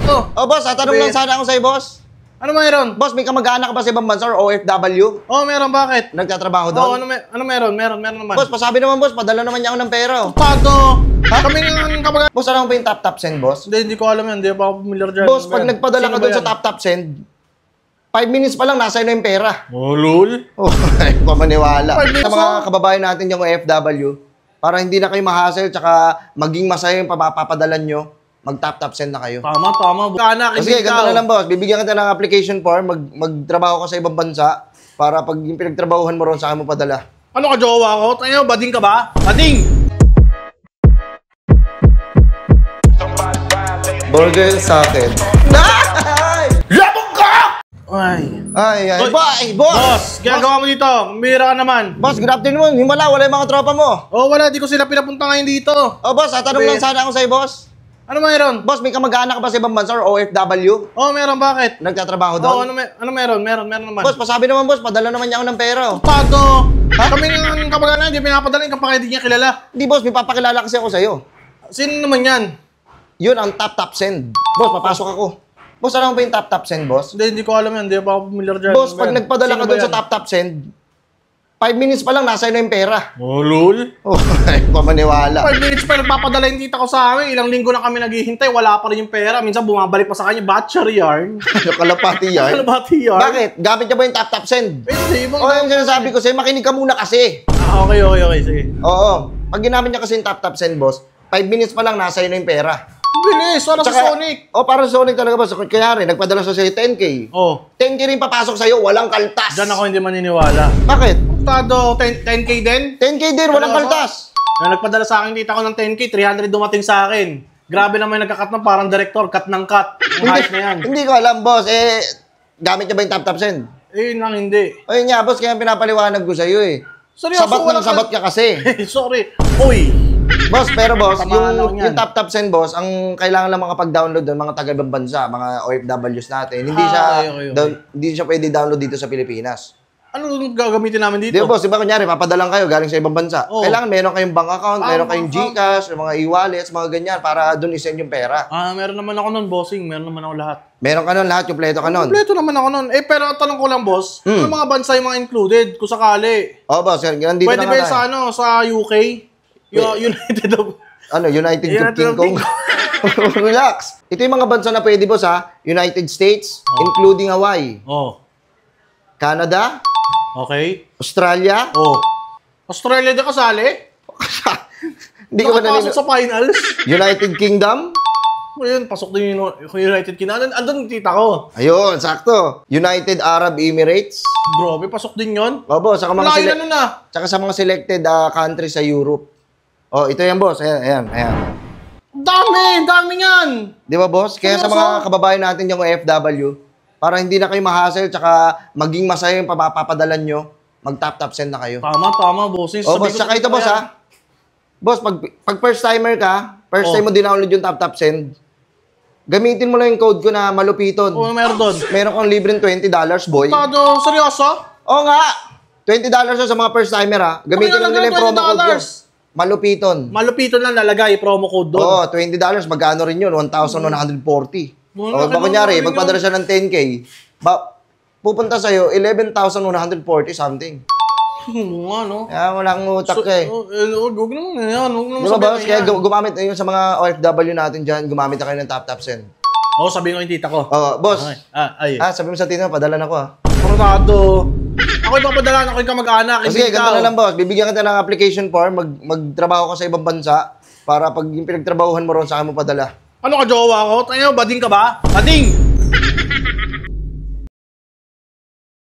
Oh, boss, tatanong lang sana ako sa'yo, boss. Ano mayroon? Boss, may kamag-anak ka ba sa ibang bansa or OFW? Oh, meron, bakit? Nagtatrabaho Oh, doon? ano meron? Meron naman. Boss, pasabi naman, boss. Padala naman niya ako ng pera. Oh. Tago! Ha? Kami ng kapag... Boss, alam mo ba yung top send, boss? Hindi ko alam yan. Hindi pa ako familiar dyan. Boss, pag nagpadala ka doon sa top send, 5 minutes pa lang, nasa na yung pera. Oh, lol. Oh, ay, pamaniwala. 5 minutes Sa mga kababayan natin yung OFW, para hindi na kayo ma-hassle, tsaka maging masaya yung papapadalan nyo, mag-top send na kayo. Tama. Anak, Sige, ganito na lang, boss. Bibigyan kita ng application form, magtrabaho ka sa ibang bansa, para pag yung pinagtrabahuhan mo ron, saka mo padala. Ano ka, jowa ko? Tayo, bading ka ba? Bading! Burger sa akin. Labog ka! Ay. Ay, boss! Boss, ginagawa mo dito. Mira ka naman. Boss, good afternoon. Wala yung mga tropa mo. Oh, wala. Di ko sila pinapunta ngayon dito. Oh, boss, tatanong lang sana ako sa'yo, boss. Ano mayroon? Boss, may kamag-anak ka ba sa ibang bansa or OFW? Oh, meron, bakit? Nagtatrabaho Oh, doon? ano meron? Meron naman. Boss, pasabi naman, boss. Padala naman niya ako ng pera. Oh. Tago! Kami ng kapag-anak, hindi pinapadala yung kapag hindi niya kilala. Hindi, boss. May papakilala kasi ako sa'yo. Sino naman yan? Yun ang top send. Boss, papasok ako. Boss, alam mo ba yung top send, boss? Hindi ko alam yan. Hindi pa ako familiar dyan. Boss, pag nagpadala ka doon sa top send, 5 minutes pa lang, nasa na yung pera. Oh, lol. Oh, ay, pamaniwala. 5 minutes pa nagpapadala yung tita ko sa amin. Ilang linggo na kami naghihintay. Wala pa rin yung pera. Minsan bumabalik pa sa kanya. Bachelor yarn. Ano kalapati yan? Kalapati yarn. Bakit? Gamit niya ba yung top send? Hindi. O, yung sinasabi ko sa'yo, makinig ka muna kasi. Okay. Sige. Oo. Pag ginamit niya kasi yung top send, boss, 5 minutes pa lang, nasa na yung pera. Bilis. Wala sa Sonic. Oh, parang Sonic talaga, boss. Kaya rin, nagpadala sa sa'yo 10K. Oh. 10K rin papasok sa'yo, walang kaltas. Diyan ako hindi maniniwala. Bakit? Tado, 10K din? 10K din, walang kaltas. Nagpadala sa akin tita ko ng 10K, 300 dumating sa akin. Grabe naman yung nagka-cut ng parang director, cut ng cut. Ang hype na yan. Hindi ko alam, boss. Gamit niya ba yung top send? Yun lang, hindi. O yun nga, boss, kaya pinapaliwanag ko sa'yo eh. Seryoso, Sabat ng sabat ka kasi. Sorry. Uy. Boss, pero boss, Tamaan ako niyan. yung top send, boss, ang kailangan lang makapag-download doon, mga taga-ibang bansa, mga OFWs natin. Hindi siya pwede download dito sa Pilipinas. Ano gagamitin namin dito? Di ba, boss, diba kunyari, papadalang kayo galing sa ibang bansa. Oh. Kailangan meron kayong bank account, meron kayong GCash, mga e-wallets, mga ganyan, para doon isend yung pera. Meron naman ako nun, bossing. Meron naman ako lahat. Meron ka nun, lahat, kompleto ka nun. Kompleto naman ako nun. Pero tanong ko lang, boss, ano mga bansa yung mga included, kung sakali? Oh, boss, nandito Pwede na ba nga yun sa, tayo. sa UK? United of... United United Kingdom? Relax. Ito yung mga bansa na pwede, boss, ha? United States, including Hawaii. Oh. Canada, Okay. Australia. Oh. Australia na kasali? Hindi ko ba Nakapasok sa finals? United Kingdom. Ayun, pasok din yung United Kingdom. Andun yung tita ko. Ayun, sakto. United Arab Emirates. Grabe, pasok din yun. Boss, saka mga, Malayo na nun ah. saka sa mga selected countries sa Europe. Oh, ito yan, boss. Ayan. Dami yan. Di ba, boss? Kaya sa mga kababayan natin yung OFW, para hindi na kayo ma-hassle, tsaka maging masaya yung papapadalan nyo, mag-top send na kayo. Tama, bossing. Oh, boss, tsaka ito, boss, ha? Boss, pag first timer ka, first time mo dinownload yung top send, gamitin mo lang yung code ko na malupiton. Oh, meron doon. Meron kang libreng $20, boy. Tado, seryoso? Oo nga! $20 sa mga first timer, ha? Gamitin lang nila yung promo code ko. Malupiton. Malupiton lang lalagay, promo code doon. Oo, $20. Magkano rin yun? 1,140. O, kunyari, magpadala siya ng 10K, pupunta sa'yo, 11,140 something. Nga, no? Kaya walang utak ka eh. Huwag naman yan. Di ba, boss? Kaya gumamit, yun sa mga OFW natin dyan, gumamit na kayo ng top send. Oo, sabihin ko yung tita ko. Oo, boss. Sabi mo sa tita, padala na ko, ha? Koronado. Ako ipapadala, ako yung kamag-anak. Sige, ganito na lang, boss. Bibigyan kita ng application form, magtrabaho ka sa ibang bansa, para pag yung pinagtrabahuhan mo ron, saka mo padala. Ano ka, jowa ko? Tayo, bading ka ba? Bading!